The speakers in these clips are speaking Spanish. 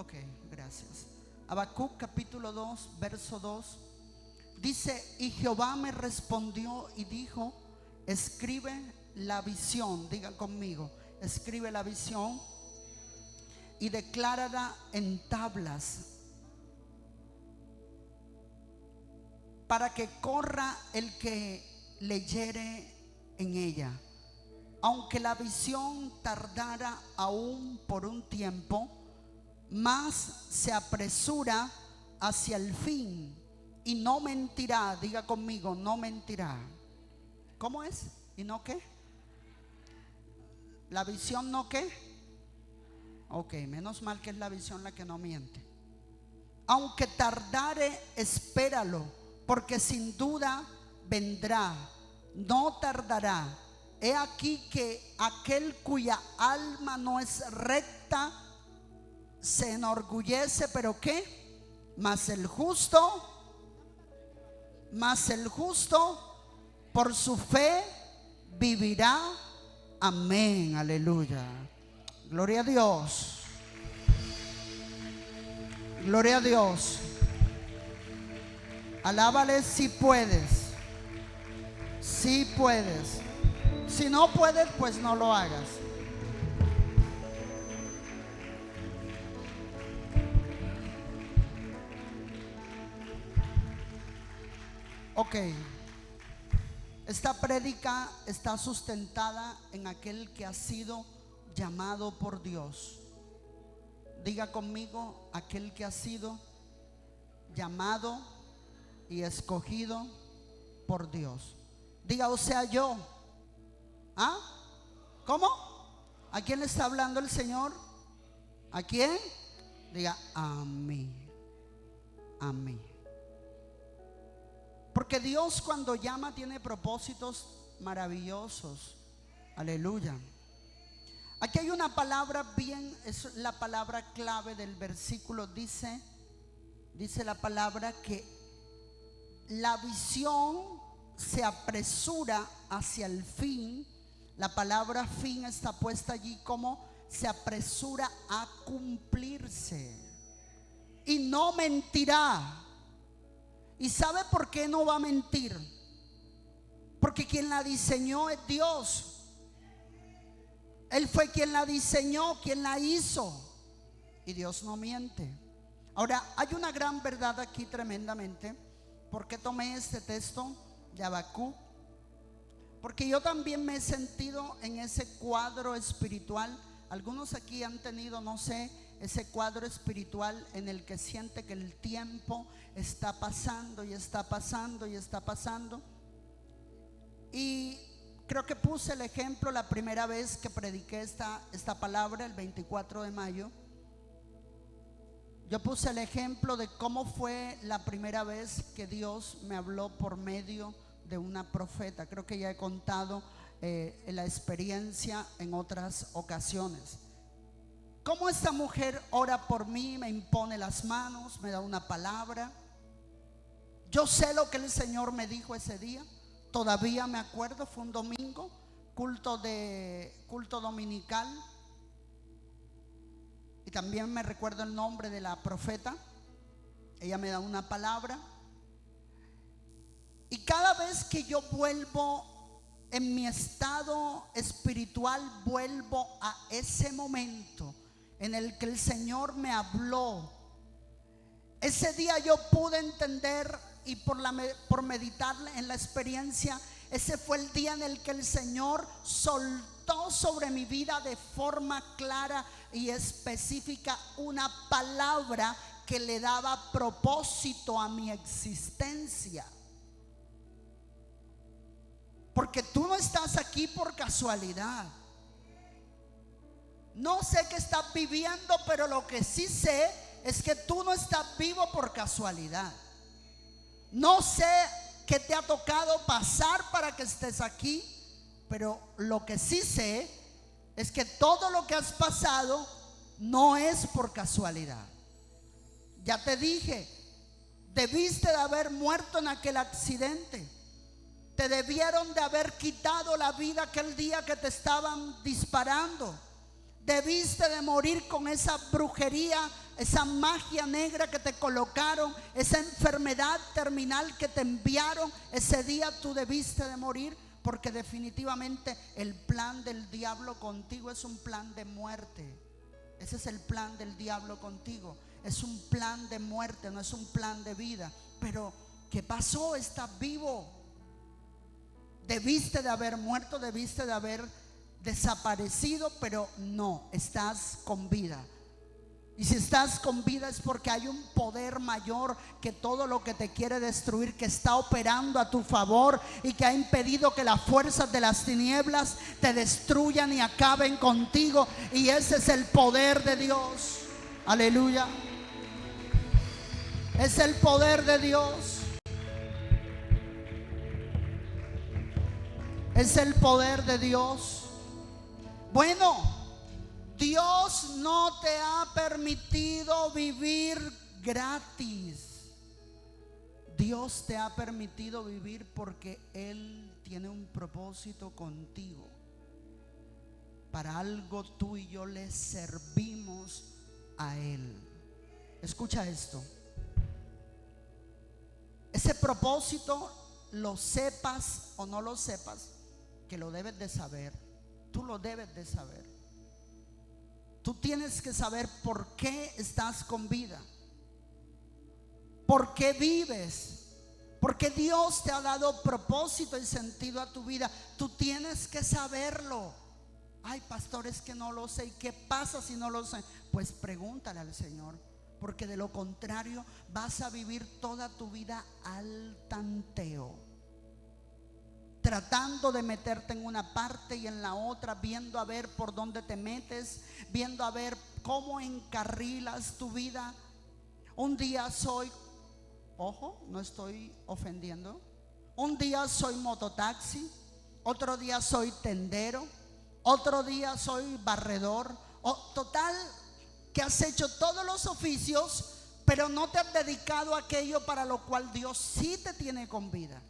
Ok, gracias. Habacuc capítulo 2, verso 2. Dice: y Jehová me respondió y dijo: escribe la visión. Digan conmigo: escribe la visión y declárala en tablas, para que corra el que leyere en ella. Aunque la visión tardara aún por un tiempo, mas se apresura hacia el fin y no mentirá. Diga conmigo: no mentirá. ¿Cómo es? ¿Y no qué? ¿La visión no qué? Ok, menos mal que es la visión la que no miente. Aunque tardare, espéralo, porque sin duda vendrá, no tardará. He aquí que aquel cuya alma no es recta se enorgullece, pero ¿qué? Mas el justo por su fe vivirá. Amén, aleluya. Gloria a Dios. Gloria a Dios. Alábale si puedes. Si puedes. Si no puedes, pues no lo hagas. Ok. Esta prédica está sustentada en aquel que ha sido llamado por Dios. Diga conmigo: aquel que ha sido llamado y escogido por Dios. Diga: o sea, yo. ¿Ah? ¿Cómo? ¿A quién le está hablando el Señor? ¿A quién? Diga: a mí. A mí. Porque Dios, cuando llama, tiene propósitos maravillosos. Aleluya. Aquí hay una palabra bien, es la palabra clave del versículo. Dice la palabra que la visión se apresura hacia el fin. La palabra fin está puesta allí como se apresura a cumplirse. Y no mentirá. ¿Y sabe por qué no va a mentir? Porque quien la diseñó es Dios. Él fue quien la diseñó, quien la hizo. Y Dios no miente. Ahora, hay una gran verdad aquí tremendamente. ¿Por qué tomé este texto de Habacuc? Porque yo también me he sentido en ese cuadro espiritual. Algunos aquí han tenido, no sé, ese cuadro espiritual en el que siente que el tiempo está pasando y está pasando y está pasando. Y creo que puse el ejemplo la primera vez que prediqué esta palabra, el 24 de mayo. Yo puse el ejemplo de cómo fue la primera vez que Dios me habló por medio de una profeta. Creo que ya he contado la experiencia en otras ocasiones. Cómo esta mujer ora por mí, me impone las manos, me da una palabra. Yo sé lo que el Señor me dijo ese día. Todavía me acuerdo, fue un domingo, culto dominical. Y también me recuerdo el nombre de la profeta. Ella me da una palabra. Y cada vez que yo vuelvo en mi estado espiritual, vuelvo a ese momento en el que el Señor me habló. Ese día yo pude entender, y por meditar en la experiencia, ese fue el día en el que el Señor soltó sobre mi vida de forma clara y específica una palabra que le daba propósito a mi existencia. Porque tú no estás aquí por casualidad. No sé qué estás viviendo, pero lo que sí sé es que tú no estás vivo por casualidad. No sé qué te ha tocado pasar para que estés aquí, pero lo que sí sé es que todo lo que has pasado no es por casualidad. Ya te dije, debiste de haber muerto en aquel accidente. Te debieron de haber quitado la vida aquel día que te estaban disparando. Debiste de morir con esa brujería esa magia negra que te colocaron, esa enfermedad terminal que te enviaron, ese día tú debiste de morir, porque definitivamente el plan del diablo contigo es un plan de muerte. Ese es el plan del diablo contigo, es un plan de muerte, no es un plan de vida. Pero ¿qué pasó? Estás vivo. Debiste de haber muerto, debiste de haber desaparecido, pero no, estás con vida. Y si estás con vida es porque hay un poder mayor que todo lo que te quiere destruir, que está operando a tu favor y que ha impedido que las fuerzas de las tinieblas te destruyan y acaben contigo. Y ese es el poder de Dios. Aleluya. Es el poder de Dios. Es el poder de Dios. Bueno, Dios no te ha permitido vivir gratis. Dios te ha permitido vivir porque Él tiene un propósito contigo. Para algo tú y yo le servimos a Él. Escucha esto. Ese propósito, lo sepas o no lo sepas, que lo debes de saber. Tú lo debes de saber. Tú tienes que saber por qué estás con vida, por qué vives, porque Dios te ha dado propósito y sentido a tu vida. Tú tienes que saberlo. Ay, pastor, es que no lo sé. ¿Y qué pasa si no lo sé? Pues pregúntale al Señor, porque de lo contrario vas a vivir toda tu vida al tanteo, tratando de meterte en una parte y en la otra, viendo a ver por dónde te metes, viendo a ver cómo encarrilas tu vida. Un día soy, ojo, no estoy ofendiendo, un día soy mototaxi, otro día soy tendero, otro día soy barredor. Total, que has hecho todos los oficios, pero no te has dedicado a aquello para lo cual Dios sí te tiene con vida.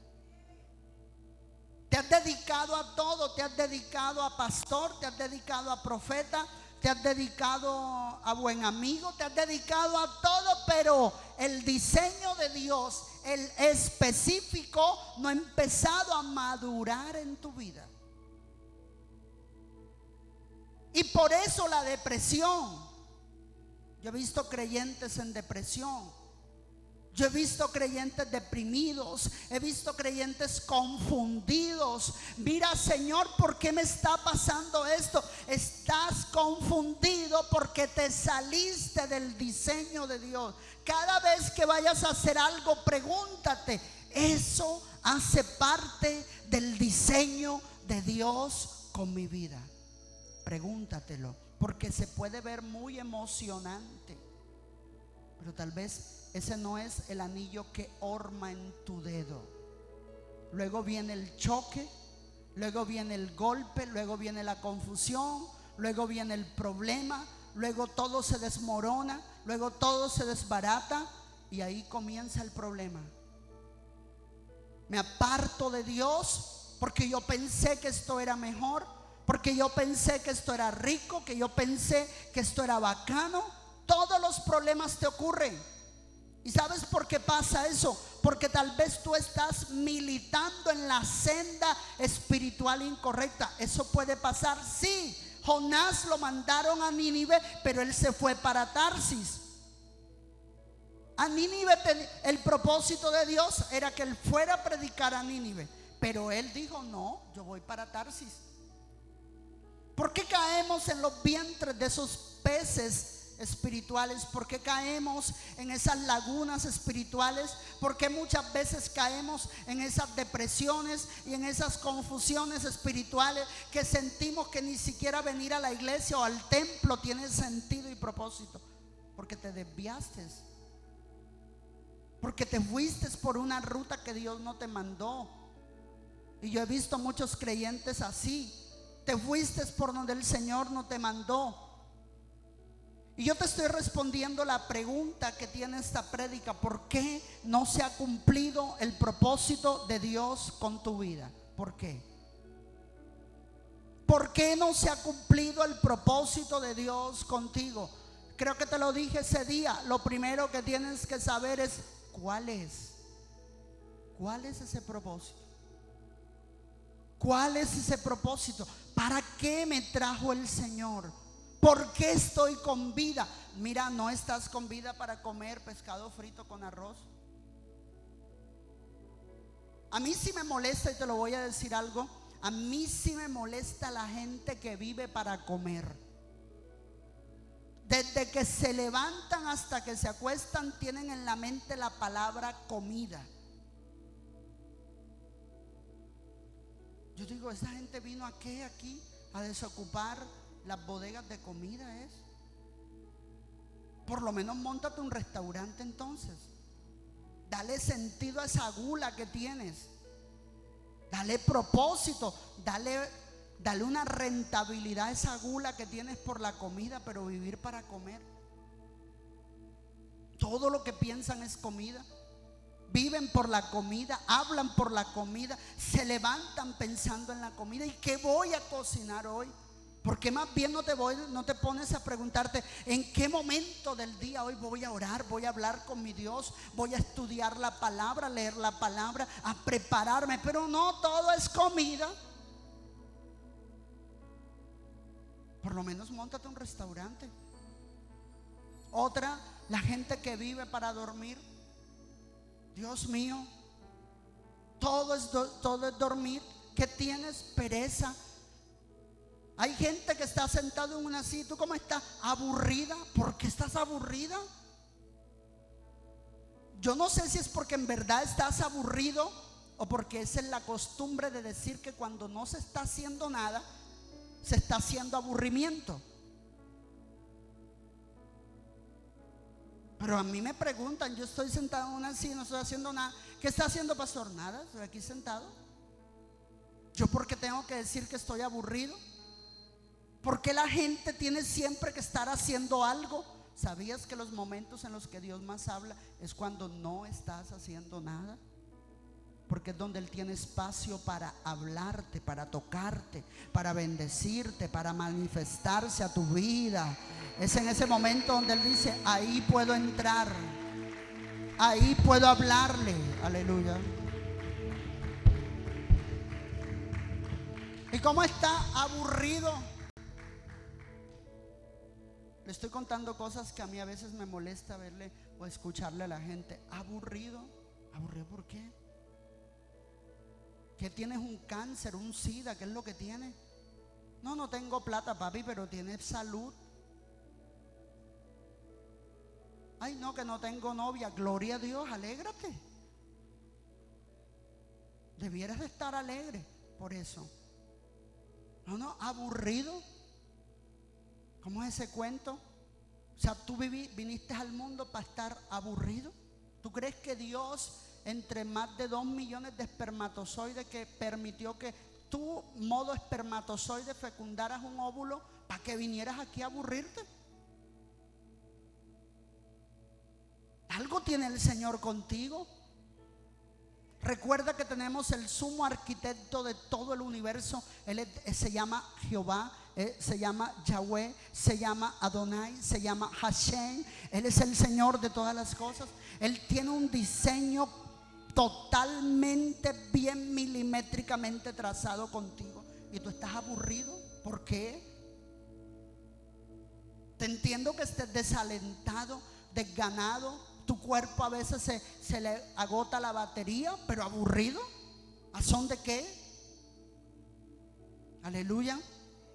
Te has dedicado a todo, te has dedicado a pastor, te has dedicado a profeta, te has dedicado a buen amigo, te has dedicado a todo, pero el diseño de Dios, el específico, no ha empezado a madurar en tu vida. Y por eso la depresión. Yo he visto creyentes en depresión. Yo he visto creyentes deprimidos, he visto creyentes confundidos. Mira, Señor, ¿por qué me está pasando esto? Estás confundido porque te saliste del diseño de Dios. Cada vez que vayas a hacer algo, pregúntate, ¿eso hace parte del diseño de Dios con mi vida? Pregúntatelo, porque se puede ver muy emocionante, pero tal vez ese no es el anillo que horma en tu dedo. Luego viene el choque, luego viene el golpe, luego viene la confusión, luego viene el problema, luego todo se desmorona, luego todo se desbarata y ahí comienza el problema. Me aparto de Dios porque yo pensé que esto era mejor, porque yo pensé que esto era rico, que yo pensé que esto era bacano. Todos los problemas te ocurren. ¿Y sabes por qué pasa eso? Porque tal vez tú estás militando en la senda espiritual incorrecta. Eso puede pasar, sí. Jonás lo mandaron a Nínive, pero él se fue para Tarsis. A Nínive, el propósito de Dios era que él fuera a predicar a Nínive, pero él dijo, no, yo voy para Tarsis. ¿Por qué caemos en los vientres de esos peces espirituales? ¿Por qué caemos en esas lagunas espirituales? ¿Por qué muchas veces caemos en esas depresiones y en esas confusiones espirituales que sentimos que ni siquiera venir a la iglesia o al templo tiene sentido y propósito? Porque te desviaste, porque te fuiste por una ruta que Dios no te mandó. Y yo he visto muchos creyentes así. Te fuiste por donde el Señor no te mandó. Y yo te estoy respondiendo la pregunta que tiene esta prédica: ¿por qué no se ha cumplido el propósito de Dios con tu vida? ¿Por qué? ¿Por qué no se ha cumplido el propósito de Dios contigo? Creo que te lo dije ese día. Lo primero que tienes que saber es ¿cuál es? ¿Cuál es ese propósito? ¿Cuál es ese propósito? ¿Para qué me trajo el Señor? ¿Por qué estoy con vida? Mira, no estás con vida para comer pescado frito con arroz. A mí sí me molesta, y te lo voy a decir algo. A mí sí me molesta la gente que vive para comer. Desde que se levantan hasta que se acuestan tienen en la mente la palabra comida. Yo digo, esa gente vino ¿a qué aquí? A desocupar las bodegas de comida, ¿es? Por lo menos móntate un restaurante entonces. Dale sentido a esa gula que tienes. Dale propósito, dale una rentabilidad a esa gula que tienes por la comida, pero vivir para comer. Todo lo que piensan es comida. Viven por la comida, hablan por la comida, se levantan pensando en la comida. ¿Y qué voy a cocinar hoy? Porque más bien no te pones a preguntarte en qué momento del día hoy voy a orar, voy a hablar con mi Dios, voy a estudiar la palabra, leer la palabra, a prepararme. Pero no, todo es comida. Por lo menos móntate un restaurante. Otra, la gente que vive para dormir. Dios mío, todo es dormir. ¿Qué tienes? Pereza. Hay gente que está sentado en una silla. ¿Tú cómo estás? Aburrida. ¿Por qué estás aburrida? Yo no sé si es porque en verdad estás aburrido o porque esa es la costumbre de decir que cuando no se está haciendo nada, se está haciendo aburrimiento. Pero a mí me preguntan, yo estoy sentado en una silla, no estoy haciendo nada. ¿Qué está haciendo, pastor? Nada, estoy aquí sentado. ¿Yo por qué tengo que decir que estoy aburrido? ¿Por qué la gente tiene siempre que estar haciendo algo? ¿Sabías que los momentos en los que Dios más habla es cuando no estás haciendo nada? Porque es donde Él tiene espacio para hablarte, para tocarte, para bendecirte, para manifestarse a tu vida. Es en ese momento donde Él dice, ahí puedo entrar, ahí puedo hablarle. Aleluya. ¿Y cómo está? Aburrido. Le estoy contando cosas que a mí a veces me molesta verle o escucharle a la gente. Aburrido. ¿Aburrido por qué? ¿Que tienes un cáncer, un SIDA? ¿Qué es lo que tienes? No tengo plata, papi, pero tienes salud. Ay, no, que no tengo novia. Gloria a Dios, alégrate. Debieras de estar alegre por eso. No, aburrido. ¿Cómo es ese cuento? O sea, tú viniste al mundo para estar aburrido. ¿Tú crees que Dios, entre más de 2 millones de espermatozoides, que permitió que tu modo espermatozoide fecundaras un óvulo para que vinieras aquí a aburrirte? Algo tiene el Señor contigo. Recuerda que tenemos el sumo arquitecto de todo el universo. Él se llama Jehová, se llama Yahweh, se llama Adonai, se llama Hashem. Él es el Señor de todas las cosas. Él tiene un diseño totalmente bien milimétricamente trazado contigo. Y tú estás aburrido. ¿Por qué? Te entiendo que estés desalentado, desganado. Tu cuerpo a veces se le agota la batería, pero aburrido. ¿A son de qué? Aleluya.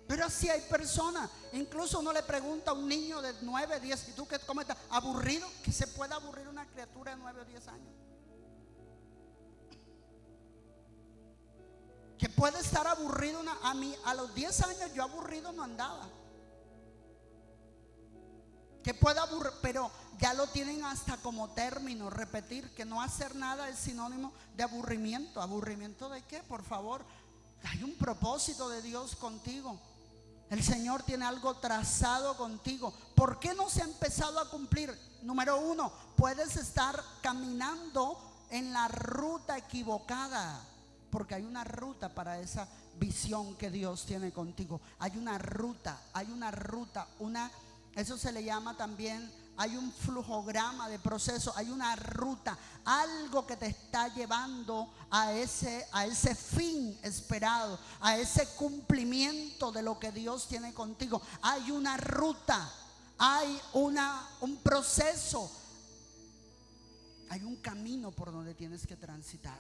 Pero así hay personas. Incluso uno le pregunta a un niño de 9, 10, ¿y tú cómo estás? ¿Aburrido? ¿Que se puede aburrir una criatura de 9 o 10 años? Que puede estar aburrido a los 10 años yo aburrido no andaba. Que pueda aburrir, pero ya lo tienen hasta como término, repetir que no hacer nada es sinónimo de aburrimiento. ¿Aburrimiento de qué? Por favor, hay un propósito de Dios contigo. El Señor tiene algo trazado contigo. ¿Por qué no se ha empezado a cumplir? Número 1, puedes estar caminando en la ruta equivocada, porque hay una ruta para esa visión que Dios tiene contigo. Hay una ruta, Eso se le llama también, hay un flujograma de proceso, hay una ruta, algo que te está llevando a ese fin esperado, a ese cumplimiento de lo que Dios tiene contigo. Hay una ruta, hay un proceso, hay un camino por donde tienes que transitar.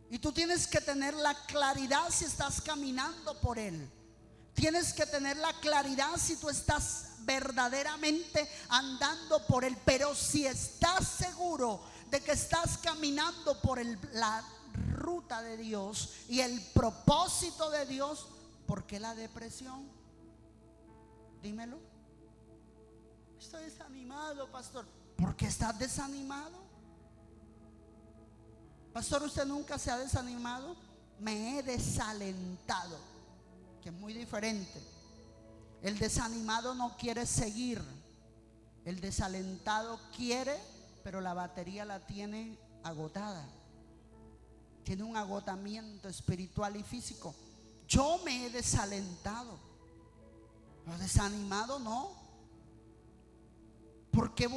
Y tú tienes que tener la claridad si estás caminando por él. Tienes que tener la claridad si tú estás verdaderamente andando por él. Pero si estás seguro de que estás caminando por la ruta de Dios y el propósito de Dios, ¿por qué la depresión? Dímelo. Estoy desanimado, pastor. ¿Por qué estás desanimado? Pastor, ¿usted nunca se ha desanimado? Me he desalentado, que es muy diferente. El desanimado no quiere seguir. El desalentado quiere, pero la batería la tiene agotada. Tiene un agotamiento espiritual y físico. Yo me he desalentado, pero desanimado no. ¿Por qué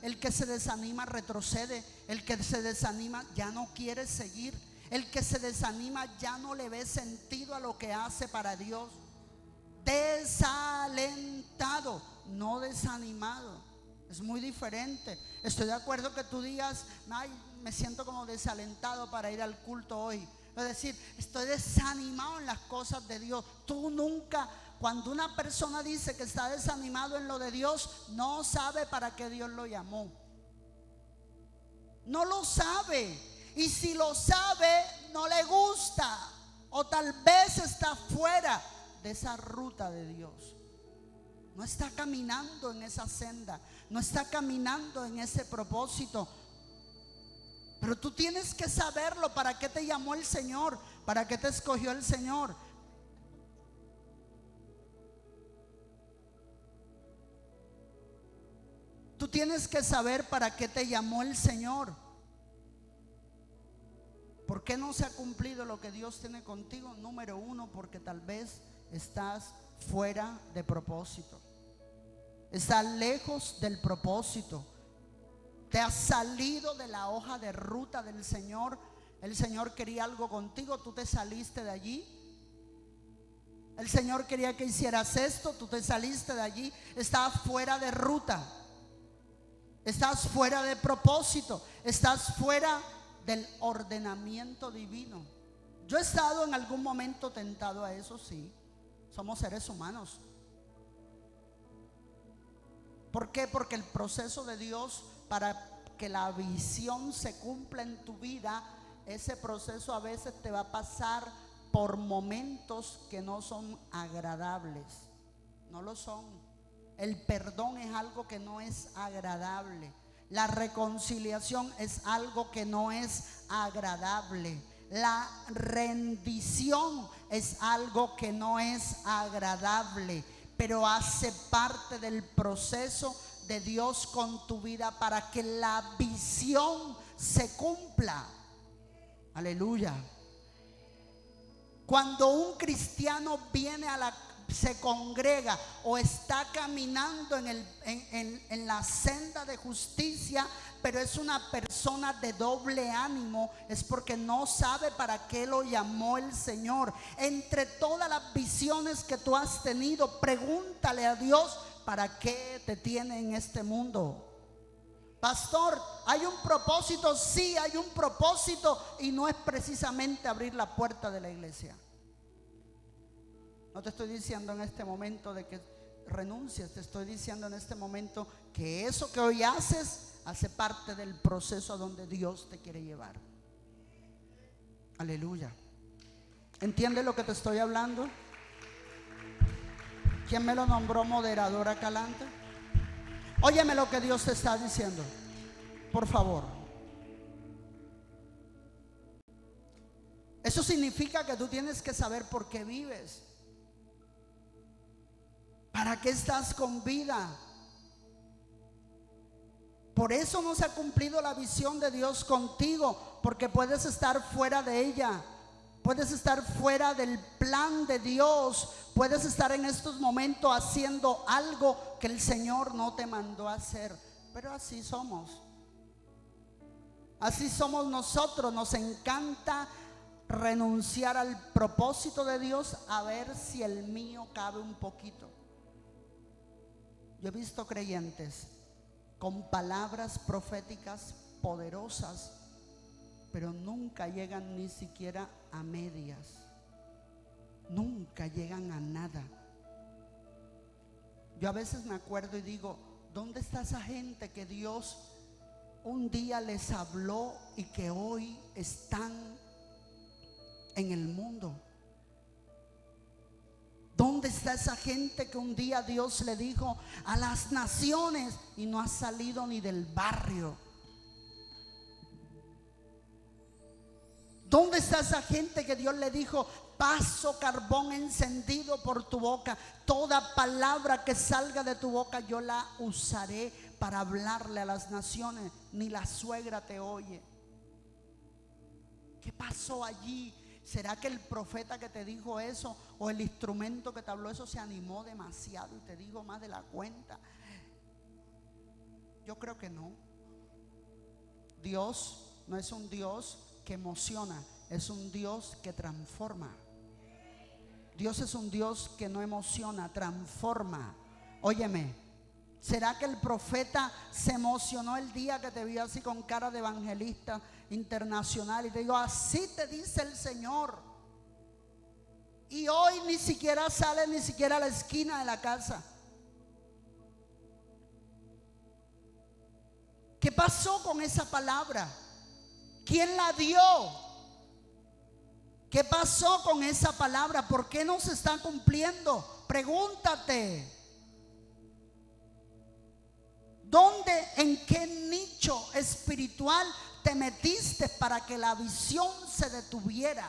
el que se desanima retrocede? El que se desanima ya no quiere seguir. El que se desanima ya no le ve sentido a lo que hace para Dios. Desalentado, no desanimado. Es muy diferente. Estoy de acuerdo que tú digas, ay, me siento como desalentado para ir al culto hoy. Es decir, estoy desanimado en las cosas de Dios. Tú nunca, cuando una persona dice que está desanimado en lo de Dios, no sabe para qué Dios lo llamó. No lo sabe. Y si lo sabe, no le gusta. O tal vez está fuera de esa ruta de Dios. No está caminando en esa senda. No está caminando en ese propósito. Pero tú tienes que saberlo. ¿Para qué te llamó el Señor? ¿Para qué te escogió el Señor? Tú tienes que saber para qué te llamó el Señor. ¿Por qué no se ha cumplido lo que Dios tiene contigo? Número uno, porque tal vez estás fuera de propósito. Estás lejos del propósito. Te has salido de la hoja de ruta del Señor. El Señor quería algo contigo, tú te saliste de allí. El Señor quería que hicieras esto, tú te saliste de allí. Estás fuera de ruta. Estás fuera de propósito. Estás fuera del ordenamiento divino. Yo he estado en algún momento tentado a eso, sí. Somos seres humanos. ¿Por qué? Porque el proceso de Dios para que la visión se cumpla en tu vida, ese proceso a veces te va a pasar por momentos que no son agradables. No lo son. El perdón es algo que no es agradable. La reconciliación es algo que no es agradable. La rendición es algo que no es agradable, pero hace parte del proceso de Dios con tu vida para que la visión se cumpla. Aleluya. Cuando un cristiano viene se congrega o está caminando en la senda de justicia, pero es una persona de doble ánimo, es porque no sabe para qué lo llamó el Señor. Entre todas las visiones que tú has tenido, pregúntale a Dios, ¿para qué te tiene en este mundo? Pastor, ¿hay un propósito? Sí, hay un propósito, y no es precisamente abrir la puerta de la iglesia. No te estoy diciendo en este momento de que renuncies, te estoy diciendo en este momento que eso que hoy haces hace parte del proceso a donde Dios te quiere llevar. Aleluya. ¿Entiendes lo que te estoy hablando? ¿Quién me lo nombró moderador acá adelante? Óyeme lo que Dios te está diciendo, por favor. Eso significa que tú tienes que saber por qué vives. ¿Para qué estás con vida? Por eso no se ha cumplido la visión de Dios contigo, porque puedes estar fuera de ella, puedes estar fuera del plan de Dios, puedes estar en estos momentos haciendo algo que el Señor no te mandó a hacer. Pero así somos nosotros. Nos encanta renunciar al propósito de Dios a ver si el mío cabe un poquito. Yo he visto creyentes con palabras proféticas poderosas, pero nunca llegan ni siquiera a medias, nunca llegan a nada. Yo a veces me acuerdo y digo, ¿dónde está esa gente que Dios un día les habló y que hoy están en el mundo? ¿Dónde está esa gente que un día Dios le dijo a las naciones y no ha salido ni del barrio? ¿Dónde está esa gente que Dios le dijo, paso carbón encendido por tu boca? Toda palabra que salga de tu boca yo la usaré para hablarle a las naciones. Ni la suegra te oye. ¿Qué pasó allí? ¿Será que el profeta que te dijo eso o el instrumento que te habló eso se animó demasiado y te dijo más de la cuenta? Yo creo que no. Dios no es un Dios que emociona, es un Dios que transforma. Dios es un Dios que no emociona, transforma. Óyeme, ¿será que el profeta se emocionó el día que te vio así con cara de evangelista internacional y te digo, así te dice el Señor? Y hoy ni siquiera sale ni siquiera a la esquina de la casa. ¿Qué pasó con esa palabra? ¿Quién la dio? ¿Qué pasó con esa palabra? ¿Por qué no se está cumpliendo? Pregúntate. ¿Dónde, en qué nicho espiritual te metiste para que la visión se detuviera?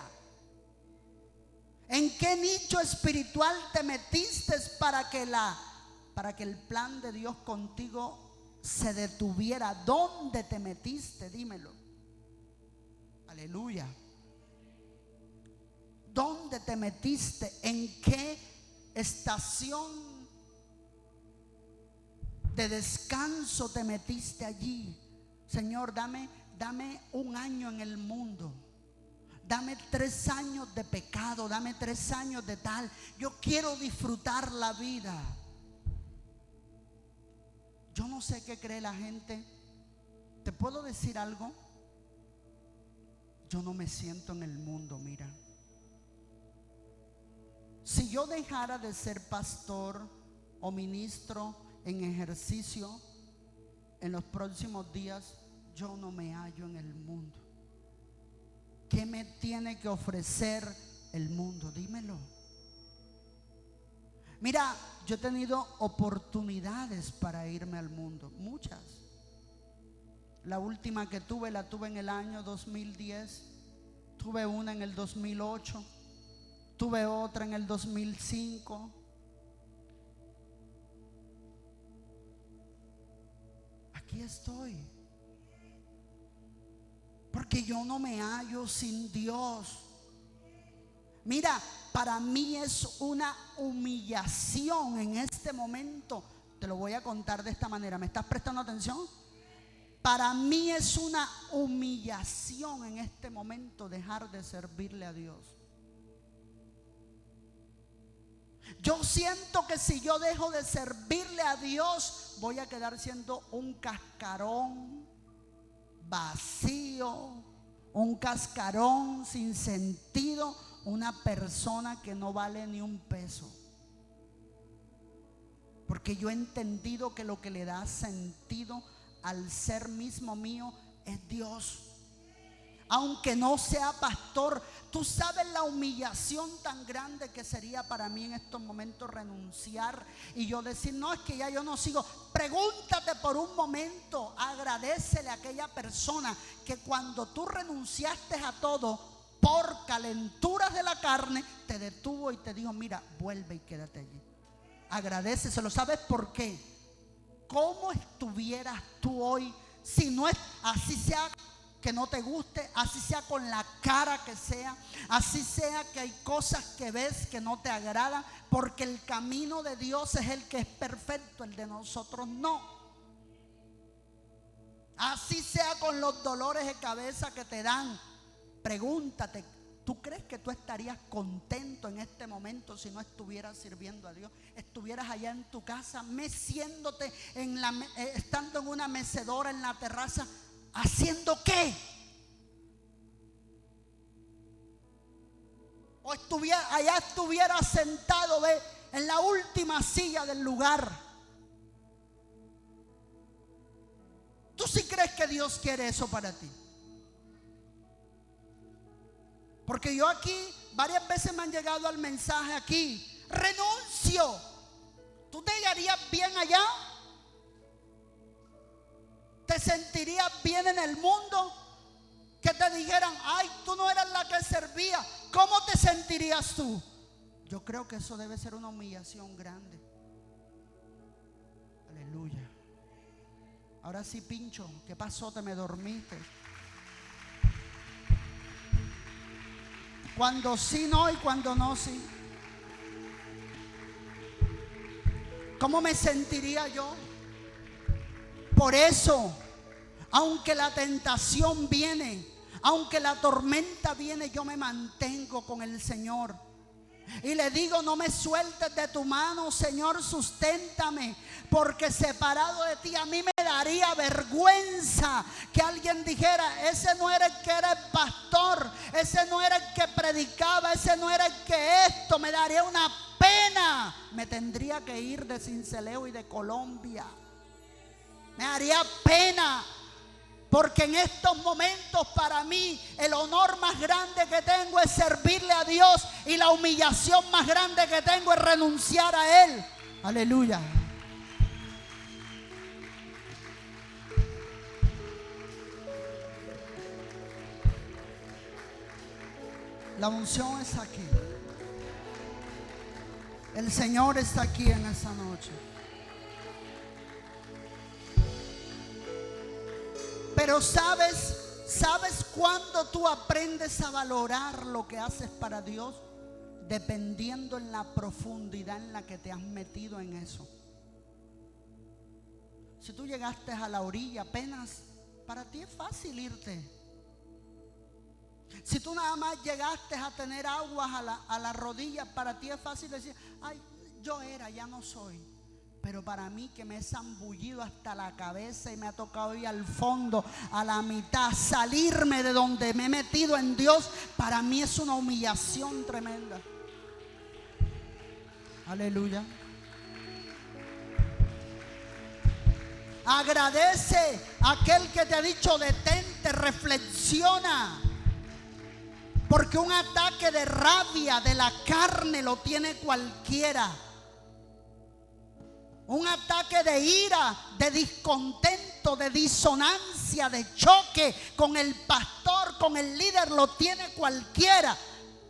¿En qué nicho espiritual te metiste para que el plan de Dios contigo se detuviera? ¿Dónde te metiste? Dímelo. Aleluya. ¿Dónde te metiste? ¿En qué estación de descanso te metiste allí? Señor, dame un año en el mundo. Dame 3 años de pecado. Dame 3 años de tal. Yo quiero disfrutar la vida. Yo no sé qué cree la gente. ¿Te puedo decir algo? Yo no me siento en el mundo, mira. Si yo dejara de ser pastor o ministro en ejercicio en los próximos días, yo no me hallo en el mundo. ¿Qué me tiene que ofrecer el mundo? Dímelo. Mira, yo he tenido oportunidades para irme al mundo, muchas. La última que tuve, la tuve en el año 2010. Tuve una en el 2008. Tuve otra en el 2005. Aquí estoy. Porque yo no me hallo sin Dios. Mira, para mí es una humillación en este momento. Te lo voy a contar de esta manera. ¿Me estás prestando atención? Para mí es una humillación en este momento dejar de servirle a Dios. Yo siento que si yo dejo de servirle a Dios, voy a quedar siendo un cascarón vacío, un cascarón sin sentido, una persona que no vale ni un peso. Porque yo he entendido que lo que le da sentido al ser mismo mío es Dios. Aunque no sea pastor, tú sabes la humillación tan grande que sería para mí en estos momentos renunciar y yo decir, no, es que ya yo no sigo. Pregúntate por un momento, agradécele a aquella persona que cuando tú renunciaste a todo por calenturas de la carne, te detuvo y te dijo, mira, vuelve y quédate allí. Agradéceselo. ¿Sabes por qué? ¿Cómo estuvieras tú hoy si no es así sea que no te guste, así sea con la cara que sea, así sea que hay cosas que ves que no te agradan, porque el camino de Dios es el que es perfecto, el de nosotros no. Así sea con los dolores de cabeza que te dan. Pregúntate, ¿tú crees que tú estarías contento en este momento si no estuvieras sirviendo a Dios? Estuvieras allá en tu casa meciéndote, estando en una mecedora en la terraza, ¿haciendo qué? O allá estuvieras sentado en la última silla del lugar. ¿Tú sí crees que Dios quiere eso para ti? Porque yo aquí varias veces me han llegado al mensaje aquí: renuncio. ¿Tú te harías bien allá? ¿Te sentirías bien en el mundo? Que te dijeran: ay, tú no eras la que servía. ¿Cómo te sentirías tú? Yo creo que eso debe ser una humillación grande. Aleluya. Ahora sí, Pincho, ¿qué pasó? ¿Te me dormiste? Cuando sí no y cuando no sí. ¿Cómo me sentiría yo? Por eso, aunque la tentación viene, aunque la tormenta viene, yo me mantengo con el Señor. Y le digo: no me sueltes de tu mano, Señor, susténtame, porque separado de ti a mí me daría vergüenza que alguien dijera: ese no era el que era el pastor, ese no era el que predicaba, ese no era el que esto. Me daría una pena. Me tendría que ir de Sincelejo y de Colombia. Me daría pena. Porque en estos momentos para mí el honor más grande que tengo es servirle a Dios, y la humillación más grande que tengo es renunciar a Él. Aleluya. La unción está aquí. El Señor está aquí en esta noche. Pero ¿sabes cuándo tú aprendes a valorar lo que haces para Dios? Dependiendo en la profundidad en la que te has metido en eso. Si tú llegaste a la orilla apenas, para ti es fácil irte. Si tú nada más llegaste a tener aguas a la rodilla, para ti es fácil decir: ay, yo era, ya no soy. Pero para mí, que me he zambullido hasta la cabeza y me ha tocado ir al fondo, a la mitad, salirme de donde me he metido en Dios, para mí es una humillación tremenda. Aleluya. Agradece a aquel que te ha dicho: detente, reflexiona. Porque un ataque de rabia de la carne lo tiene cualquiera. Un ataque de ira, de descontento, de disonancia, de choque con el pastor, con el líder, lo tiene cualquiera.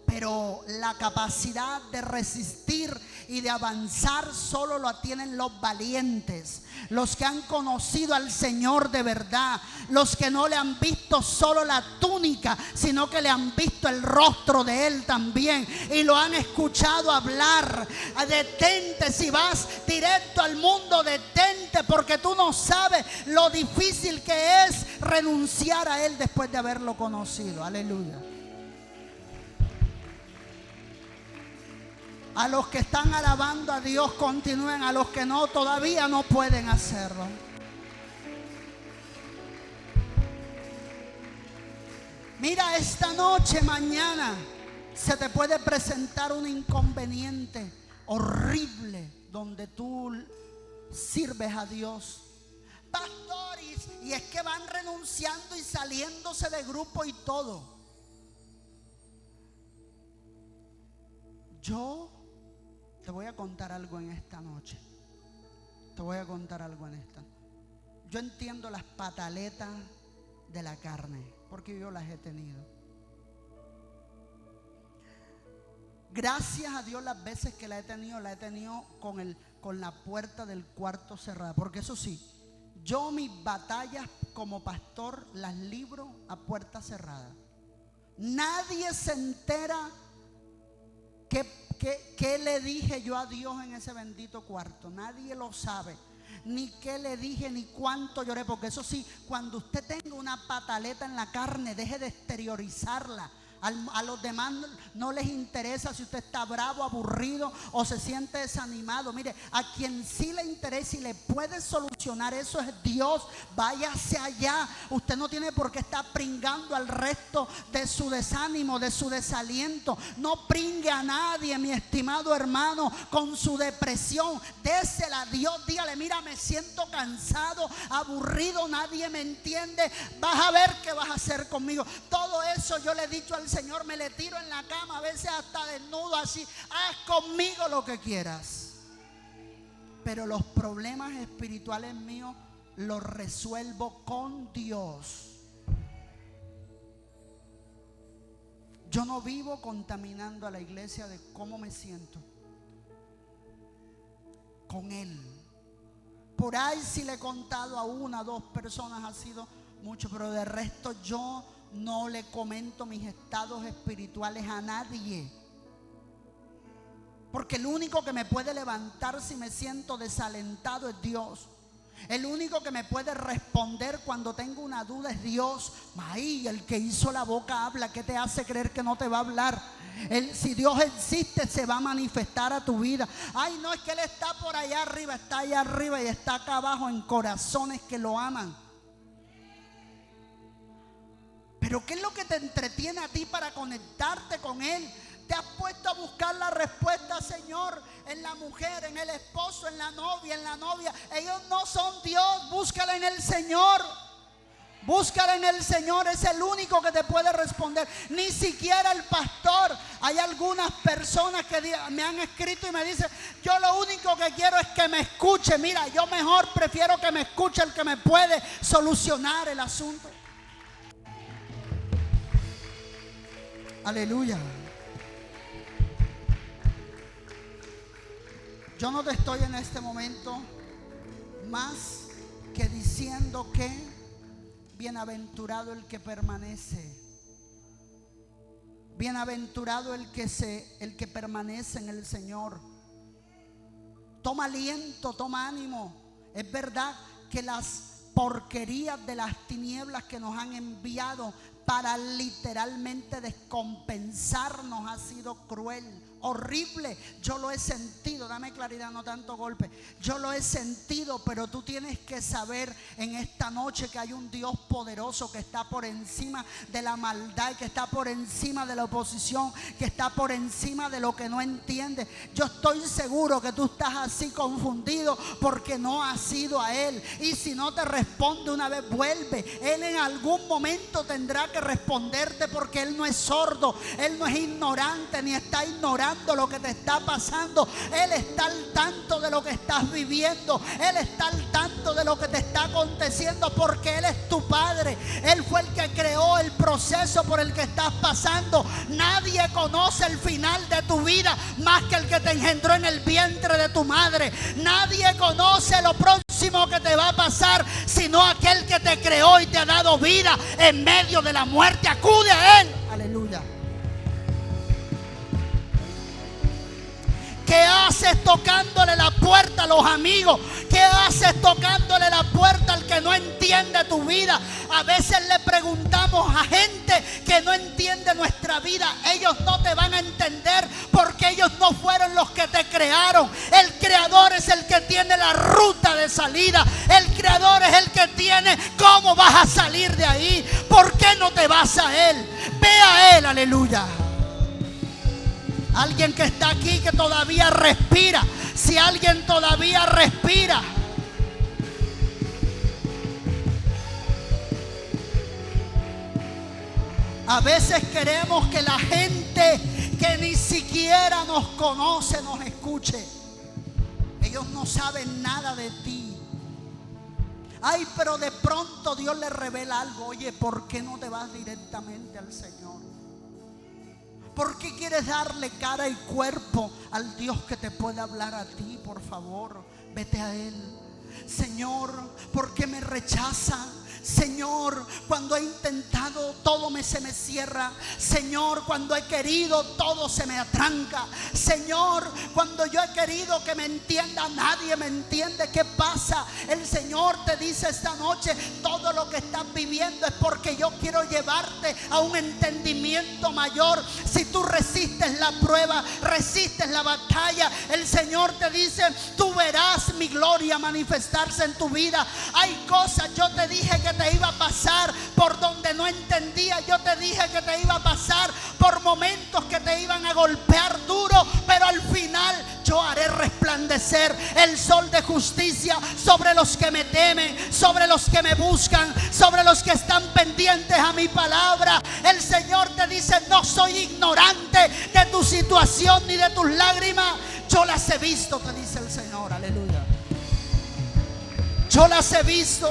Pero la capacidad de resistir y de avanzar solo la tienen los valientes, los que han conocido al Señor de verdad, los que no le han visto solo la túnica, sino que le han visto el rostro de Él también y lo han escuchado hablar. Detente, si vas directo al mundo, detente, porque tú no sabes lo difícil que es renunciar a Él después de haberlo conocido. Aleluya. A los que están alabando a Dios, continúen. A los que no, todavía no pueden hacerlo. Mira, esta noche, mañana, se te puede presentar un inconveniente horrible donde tú sirves a Dios. Pastores, y es que van renunciando y saliéndose de grupo y todo. Yo te voy a contar algo en esta noche. Yo entiendo las pataletas de la carne, porque yo las he tenido. Gracias a Dios, las veces que la he tenido con la puerta del cuarto cerrada. Porque eso sí, yo mis batallas como pastor las libro a puerta cerrada. Nadie se entera qué le dije yo a Dios en ese bendito cuarto. Nadie lo sabe. Ni qué le dije, ni cuánto lloré. Porque eso sí, cuando usted tenga una pataleta en la carne, deje de exteriorizarla. A los demás no les interesa si usted está bravo, aburrido o se siente desanimado. Mire, a quien sí le interesa y le puede solucionar eso es Dios. Váyase allá. Usted no tiene por qué estar pringando al resto de su desánimo, de su desaliento. No pringue a nadie, mi estimado hermano, con su depresión. Désela a Dios. Dígale: mira, me siento cansado, aburrido, nadie me entiende. Vas a ver qué vas a hacer conmigo. Todo eso yo le he dicho al Señor, me le tiro en la cama, a veces hasta desnudo así. Haz conmigo lo que quieras. Pero los problemas espirituales míos los resuelvo con Dios. Yo no vivo contaminando a la iglesia de cómo me siento con Él. Por ahí si le he contado a una o dos personas ha sido mucho, pero de resto yo no le comento mis estados espirituales a nadie. Porque el único que me puede levantar si me siento desalentado es Dios. El único que me puede responder cuando tengo una duda es Dios. Maí, el que hizo la boca habla. ¿Qué te hace creer que no te va a hablar? Si Dios existe, se va a manifestar a tu vida. Ay, no, es que Él está por allá arriba. Está allá arriba y está acá abajo en corazones que lo aman. Pero ¿qué es lo que te entretiene a ti para conectarte con Él? Te has puesto a buscar la respuesta, Señor, en la mujer, en el esposo, en la novia, Ellos no son Dios. Búscala en el Señor. Búscala en el Señor. Es el único que te puede responder. Ni siquiera el pastor. Hay algunas personas que me han escrito y me dicen: yo lo único que quiero es que me escuche. Mira, yo mejor prefiero que me escuche el que me puede solucionar el asunto. Aleluya. Yo no te estoy en este momento más que diciendo que bienaventurado el que permanece. Bienaventurado el que permanece en el Señor. Toma aliento, toma ánimo. Es verdad que las porquerías de las tinieblas que nos han enviado para literalmente descompensarnos ha sido cruel, horrible. Yo lo he sentido. Dame claridad, no tanto golpe. Yo lo he sentido, pero tú tienes que saber en esta noche que hay un Dios poderoso que está por encima de la maldad, que está por encima de la oposición, que está por encima de lo que no entiendes. Yo estoy seguro que tú estás así confundido porque no has ido a Él. Y si no te responde una vez, vuelve. Él en algún momento tendrá que responderte, porque Él no es sordo, Él no es ignorante, ni está ignorando lo que te está pasando. Él está al tanto de lo que estás viviendo. Él está al tanto de lo que te está aconteciendo, porque Él es tu Padre. Él fue el que creó el proceso por el que estás pasando. Nadie conoce el final de tu vida más que el que te engendró en el vientre de tu madre. Nadie conoce lo próximo que te va a pasar sino aquel que te creó y te ha dado vida en medio de la muerte. Acude a Él. Aleluya. ¿Qué haces tocándole la puerta a los amigos? ¿Qué haces tocándole la puerta al que no entiende tu vida? A veces le preguntamos a gente que no entiende nuestra vida. Ellos no te van a entender porque ellos no fueron los que te crearon. El creador es el que tiene la ruta de salida. El creador es el que tiene cómo vas a salir de ahí. ¿Por qué no te vas a Él? Ve a Él, aleluya. Alguien que está aquí que todavía respira. Si alguien todavía respira, a veces queremos que la gente que ni siquiera nos conoce nos escuche. Ellos no saben nada de ti. Ay, pero de pronto Dios le revela algo. Oye, ¿por qué no te vas directamente al Señor? ¿Por qué quieres darle cara y cuerpo al Dios que te puede hablar a ti? Por favor, vete a Él. Señor, ¿por qué me rechazan? Señor, cuando he intentado, todo se me cierra. Señor, cuando he querido, todo se me atranca. Señor, cuando yo he querido que me entienda, nadie me entiende. ¿Qué pasa? El Señor te dice esta noche: todo lo que estás viviendo es porque yo quiero llevarte a un entendimiento mayor. Si tú resistes la prueba, resistes la batalla, el Señor te dice: tú verás mi gloria manifestarse en tu vida. Hay cosas, yo te dije que te iba a pasar por donde no entendía. Yo te dije que te iba a pasar por momentos que te iban a golpear duro, pero al final yo haré resplandecer el sol de justicia sobre los que me temen, sobre los que me buscan, sobre los que están pendientes a mi palabra. El Señor te dice: no soy ignorante de tu situación ni de tus lágrimas. Yo las he visto, te dice el Señor. Aleluya. Yo las he visto.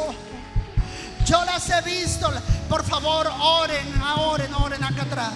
Yo las he visto. Por favor, oren acá atrás.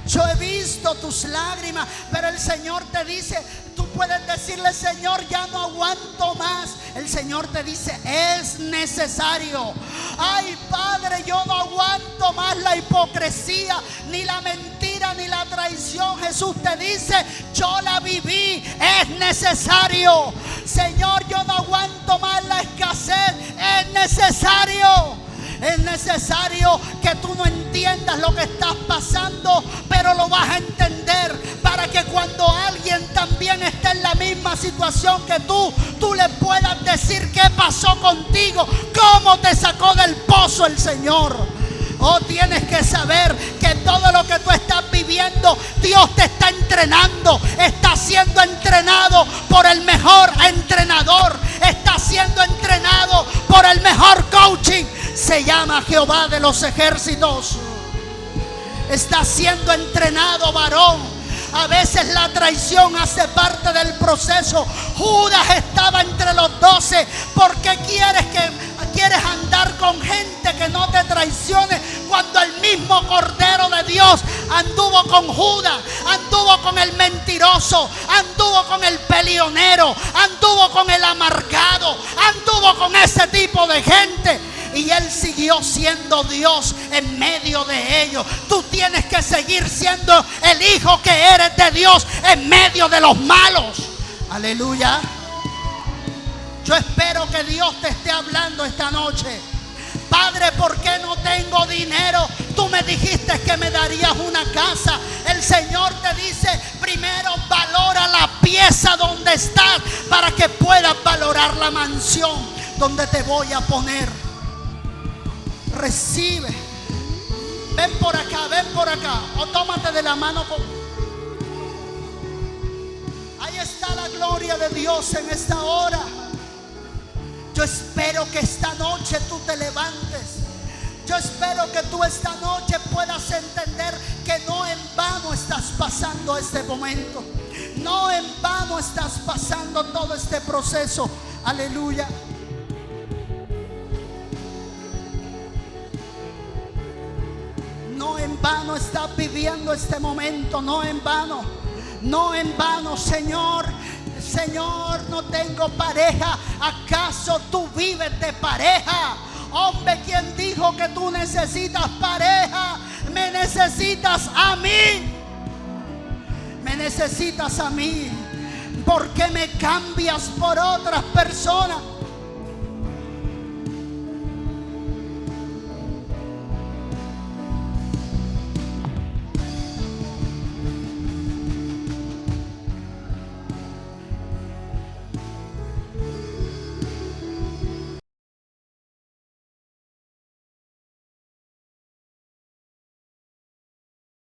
Yo he visto tus lágrimas, pero el Señor te dice, tú puedes decirle: Señor, ya no aguanto más. El Señor te dice: es necesario. Ay, Padre, yo no aguanto más la hipocresía, ni la mentira, ni la traición. Jesús te dice: yo la viví, es necesario. Señor, yo no aguanto más la escasez, es necesario. Es necesario que tú no entiendas lo que estás pasando, pero lo vas a entender para que cuando alguien también esté en la misma situación que tú le puedas decir: ¿qué pasó contigo? ¿Cómo te sacó del pozo el Señor? Oh, tienes que saber que todo lo que tú estás viviendo, Dios te está entrenando. Está siendo entrenado por el mejor entrenador. Está siendo entrenado por el mejor coaching. Se llama Jehová de los ejércitos. Está siendo entrenado, varón. A veces la traición hace parte del proceso. Judas estaba entre los 12. ¿Por qué quieres andar con gente que no te traicione cuando el mismo Cordero de Dios anduvo con Judas, anduvo con el mentiroso, anduvo con el peleonero, anduvo con el amargado, anduvo con ese tipo de gente? Y Él siguió siendo Dios en medio de ellos. Tú tienes que seguir siendo el hijo que eres de Dios en medio de los malos. Aleluya. Yo espero que Dios te esté hablando esta noche. Padre, ¿por qué no tengo dinero? Tú me dijiste que me darías una casa. El Señor te dice: primero valora la pieza donde estás para que puedas valorar la mansión donde te voy a poner. Recibe. Ven por acá. O tómate de la mano. Ahí está la gloria de Dios en esta hora. Yo espero que esta noche tú te levantes. Yo espero que tú esta noche puedas entender que no en vano estás pasando este momento. No en vano estás pasando todo este proceso. Aleluya. No en vano estás viviendo este momento. No en vano. No en vano, Señor. Señor, no tengo pareja. ¿Acaso tú vives de pareja? Hombre, ¿quién dijo que tú necesitas pareja? Me necesitas a mí. Me necesitas a mí. ¿Por qué me cambias por otras personas?